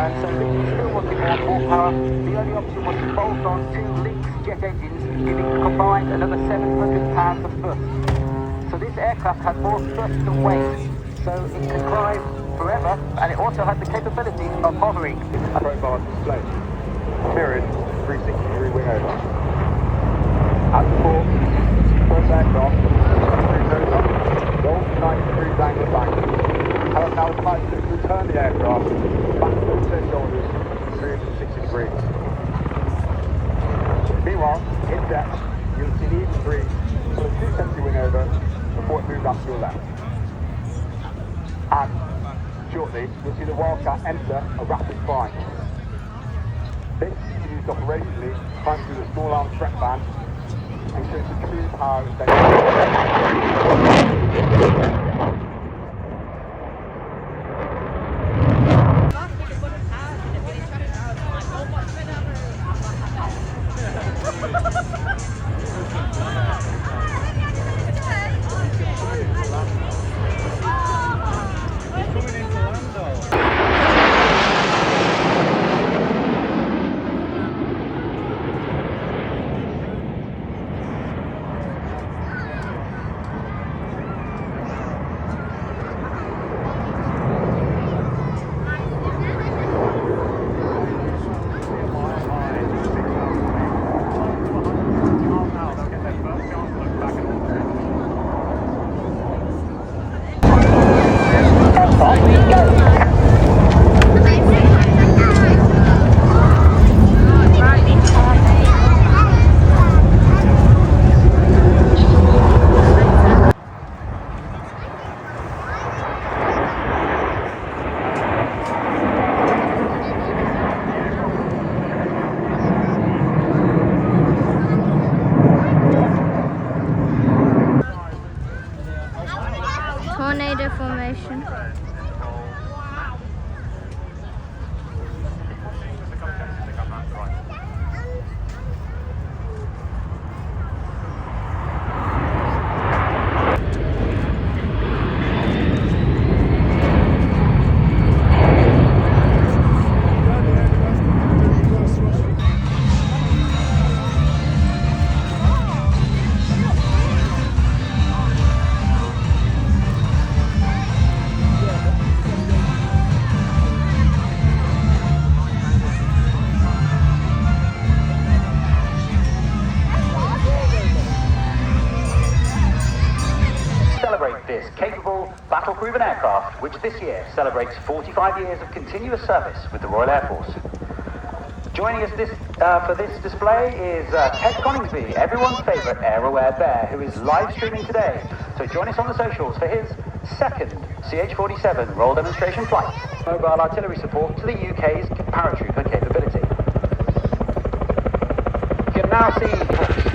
And so if you still wanted more power, the only option was to bolt on 2 Lynx jet engines, giving combined another 700 pounds per foot. So this aircraft had more thrust than weight, so it could climb forever, and it also had the capability of hovering. Profile display. Period. 360-degree wing over. At the port, first aircraft, cruise over, roll 90 degrees angle back. However, now the pilot is to return the aircraft back to their shoulders 360 degrees. Meanwhile, in depth, you'll see the Eagle 3 pull a 270 wing over before it moves up to your left. And shortly, you'll see the Wildcat enter a rapid climb. This is used operationally to climb through the small arm threat band and shows the true power of tornado formation. This capable, battle-proven aircraft, which this year celebrates 45 years of continuous service with the Royal Air Force. Joining us for this display is Ted Coningsby, everyone's favourite Aero-Air Bear, who is live streaming today. So join us on the socials for his second CH-47 roll demonstration flight. Mobile artillery support to the UK's paratrooper capability. You can now see